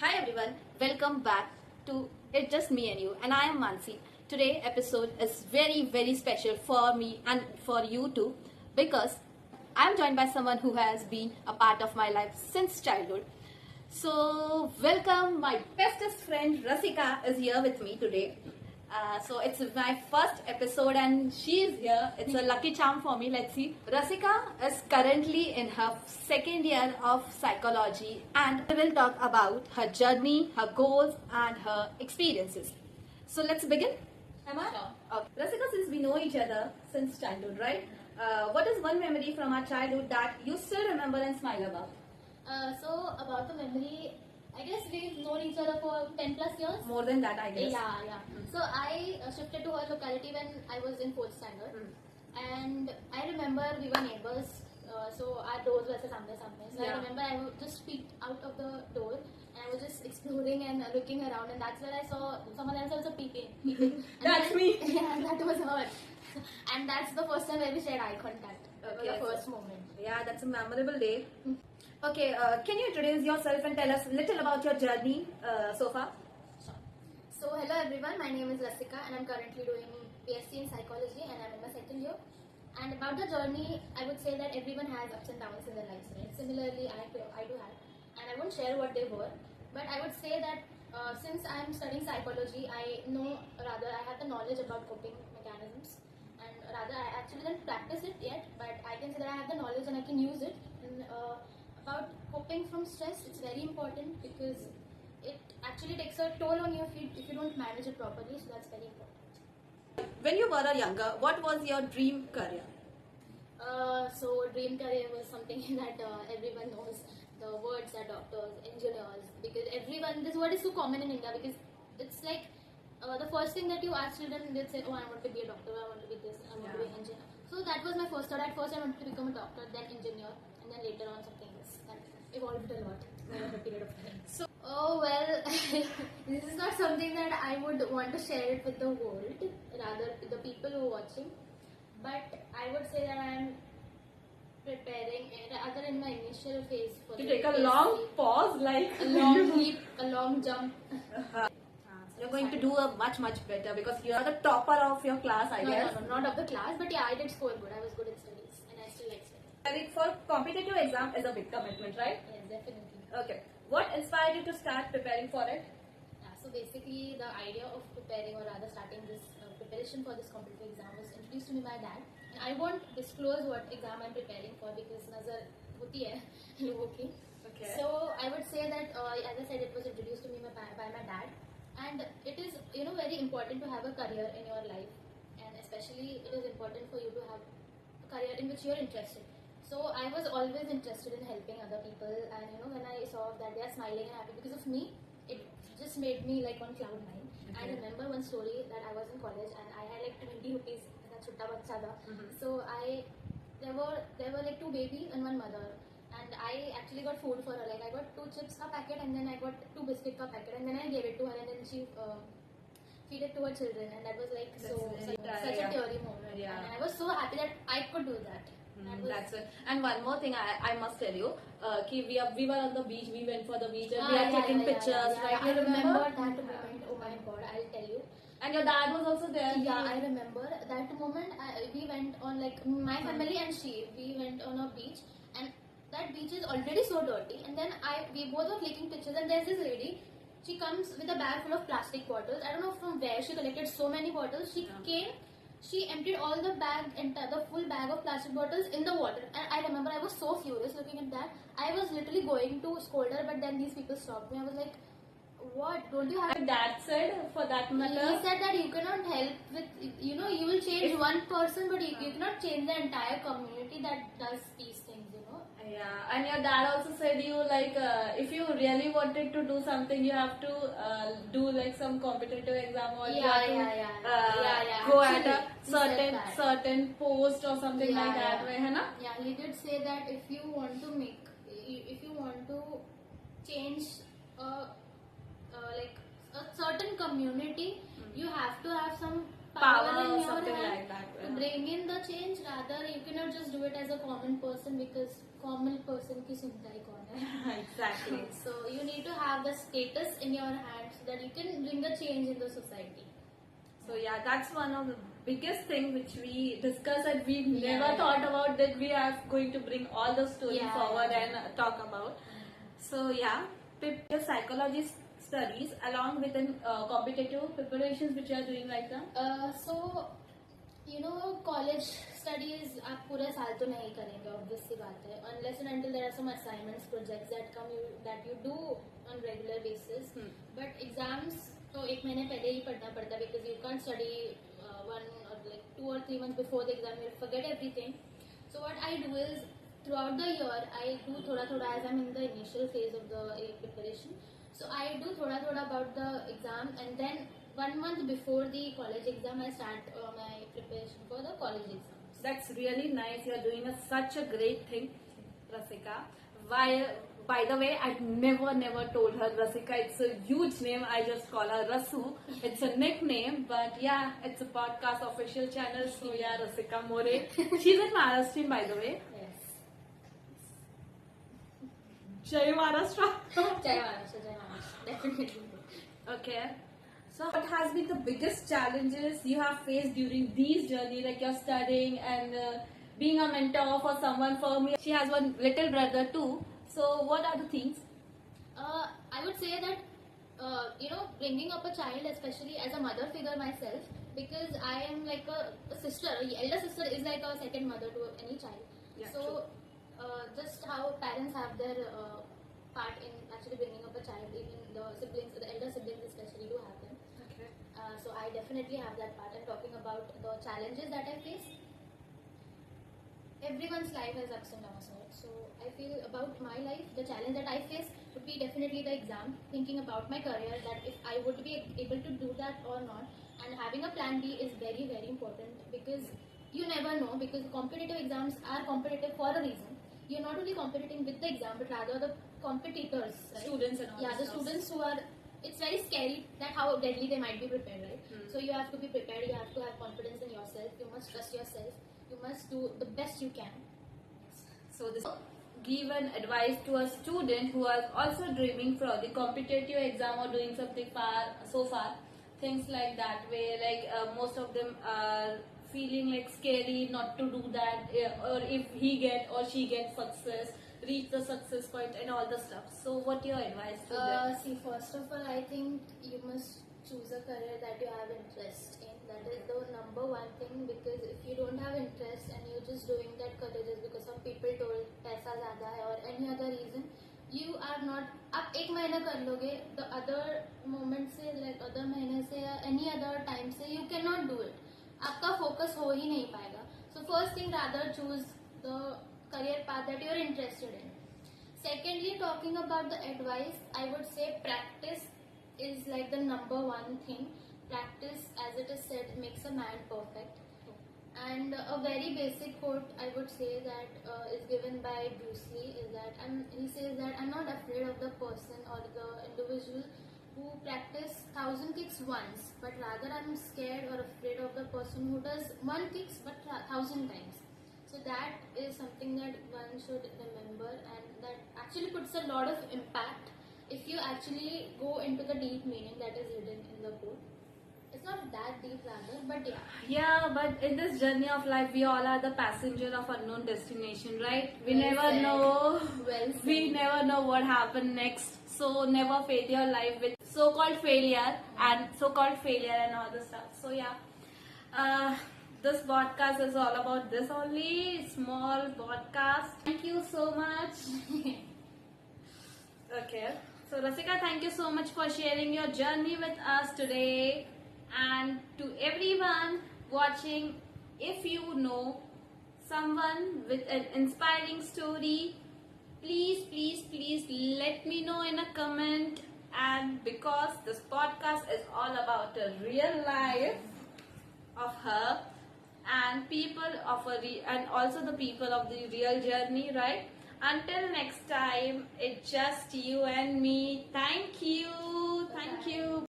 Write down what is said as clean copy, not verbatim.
Hi everyone, welcome back to It's Just Me and You, and I am Mansi. Today episode is very special for me and for you too because I am joined by someone who has been a part of my life since childhood. So welcome, my bestest friend Rasika is here with me today. So it's my first episode and she is here. It's a lucky charm for me. Let's see. Rasika is currently in her second year of psychology and we will talk about her journey, her goals and her experiences. So let's begin. Emma? Sure. Okay. Rasika, since we know each other since childhood, right? What is one memory from our childhood that you still remember and smile about? So about the memory, I guess we've known each other for 10 plus years. More than that, I guess. Yeah. So I shifted to her locality when I was in 4th standard. And I remember we were neighbors. So our doors were samne. So I remember I just peeked out of the door and I was just exploring and looking around, and that's where I saw someone else also peeping. That's then, me. Yeah, that was her. And that's the first time where we shared eye contact. That was the first moment. Yeah, that's a memorable day. Okay, can you introduce yourself and tell us a little about your journey so far? Sure. So hello everyone, my name is Rasika and I'm currently doing BSc in psychology and I'm in my second year. And about the journey, I would say that everyone has ups and downs in their lives, right? Similarly, I do have, and I won't share what they were, but I would say that since I'm studying psychology, I have the knowledge about coping mechanisms, and rather I actually didn't practice it yet, but I can say that I have the knowledge and I can use it. And about coping from stress, it's very important because it actually takes a toll on you if you don't manage it properly, so that's very important. When you were younger, what was your dream career? So dream career was something that everyone knows. The words are doctors, engineers, because this word is so common in India because it's like the first thing that you ask children, they say, oh, I want to be a doctor, I want to be this, I want to be an engineer. So that was my first thought. At first I wanted to become a doctor, then engineer, and then later on something else. That evolved a lot over a period of time. So, this is not something that I would want to share it with the world, rather with the people who are watching. But I would say that I am preparing, rather in my initial phase for You take a long pause, like a long leap, a long jump. You're going to do a much better because you are the topper of your class, I guess. No, not of the class, but yeah, I did score good. I was good in studies, and I still like studying. Studying for competitive exam is a big commitment, right? Yes, definitely. Okay. What inspired you to start preparing for it? Yeah, so basically, the idea of preparing, or rather starting this preparation for this competitive exam was introduced to me by dad. And I won't disclose what exam I'm preparing for because nazar hoti hai logon ki. Okay. So I would say that, as I said, it was introduced to me by my dad. And it is, very important to have a career in your life, and especially it is important for you to have a career in which you are interested. So I was always interested in helping other people, and when I saw that they are smiling and happy because of me, it just made me like on cloud nine. Okay. I remember one story that I was in college and I had like 20 rupees. Chutta bachcha tha. So there were like 2 baby and 1 mother. And I actually got food for her. Like I got 2 chips ka packet and then I got 2 biscuit ka packet and then I gave it to her and then she feed it to her children, and that was like such a teary moment. Yeah. And I was so happy that I could do that. That's it. And one more thing I must tell you, we were on the beach, we went for the beach and we are taking pictures, right? I remember that moment, oh my god, I'll tell you. And your dad was also there. Yeah, I remember that moment. We went on, like, my family and we went on a beach, and that beach is already so dirty, and then we both were clicking pictures, and there's this lady. She comes with a bag full of plastic bottles. I don't know from where she collected so many bottles. She came, she emptied all the full bag of plastic bottles in the water. And I remember I was so furious looking at that. I was literally going to scold her, but then these people stopped me. I was like, what? Don't you have... Dad said, for that matter... He said that you cannot help with... you will change one person, but you cannot change the entire community that does these things, Yeah, and your dad also said you, like, if you really wanted to do something, you have to do like some competitive exam, or you have to go at a certain post or something like that way, hai na? Yeah, he did say that if you want to change like a certain community, you have to have some power in your something hand like that. to bring in the change. Rather, you cannot just do it as a common person, because common person ki sunta hi kaun hai. Exactly. So you need to have the status in your hand so that you can bring the change in the society. So yeah, that's one of the biggest thing which we discuss, and we Yeah, never yeah. thought about that we are going to bring all the story Yeah, forward yeah. and talk about. So yeah, your psychology studies along with the competitive preparations which you are doing right now. So college studies आप पूरे साल तो नहीं करेंगे, obvious सी बात है, unless and until there are some assignments projects that you do on regular basis. But exams तो एक महीने पहले ही पढ़ना पड़ता है, because you can study 2 or 3 months before the exam. You'll forget everything. So what I do is, throughout the year I do thoda as I'm in the initial phase of the preparation. So I do thoda about the exam, and then 1 month before the college exam I start my preparation for the college exam. That's really nice. You're doing such a great thing, Rasika. By the way, I've never told her Rasika. It's a huge name. I just call her Rasu. It's a nickname, but yeah, it's a podcast official channel. So yeah, Rasika More. She's in Maharashtra, by the way. Yes. Jai Maharashtra. Jai Maharashtra, definitely. Okay. So what has been the biggest challenges you have faced during these journey, like you're studying and being a mentor for someone? For me, she has one little brother too. So what are the things? I would say that bringing up a child, especially as a mother figure myself, because I am like a sister. Elder sister is like a second mother to any child. Yeah, so just how parents have their part in actually bringing up a child, even the siblings, the elder siblings especially, do have them. Okay. So I definitely have that part. And talking about the challenges that I face, everyone's life has ups and downs, right? So I feel about my life, the challenge that I face would be definitely the exam. Thinking about my career, that if I would be able to do that or not, and having a plan B is very important, because you never know. Because competitive exams are competitive for a reason. You're not only competing with the exam, but rather the competitors, right? Students and all. Yeah, the students who are. It's very scary that how deadly they might be prepared, right? So you have to be prepared. You have to have confidence in yourself. You must trust yourself. You must do the best you can. So this give an advice to a student who is also dreaming for the competitive exam or doing something far, things like that, where like most of them are feeling like scary not to do that, or if he get or she get success, reach the success point and all the stuff. So what your advice to them? See, first of all, I think you must choose a career that you have interest in. That is the number one thing, because if you don't have interest and you're just doing that career just because some people told paisa zyada hai or any other reason, you are not. आप एक महीना कर लोगे, the other moment से, like other महीने से या any other time से, you cannot do it. आपका focus हो ही नहीं पाएगा. So first thing, rather choose the career path that you're interested in. Secondly, talking about the advice, I would say practice is like the number one thing. Practice, as it is said, makes a man perfect. And a very basic quote I would say that is given by Bruce Lee is that he says that I'm not afraid of the person or the individual who practice 1,000 kicks once, but rather I'm scared or afraid of the person who does 1 kicks but 1,000 times. So that is something that one should remember, and that actually puts a lot of impact if you actually go into the deep meaning that is hidden in the quote. It's not that deep rather, but yeah. Yeah, but in this journey of life, we all are the passenger of unknown destination, right? We Well never said. know. Well said. We never know what happened next. So never fail your life with so-called failure and all the stuff. So yeah, this podcast is all about this only. Small podcast. Thank you so much. Okay. So Rasika, thank you so much for sharing your journey with us today. And to everyone watching, if you know someone with an inspiring story, please let me know in a comment. And because this podcast is all about the real life of her and people of and also the people of the real journey, right? Until next time, it's just you and me. Thank you.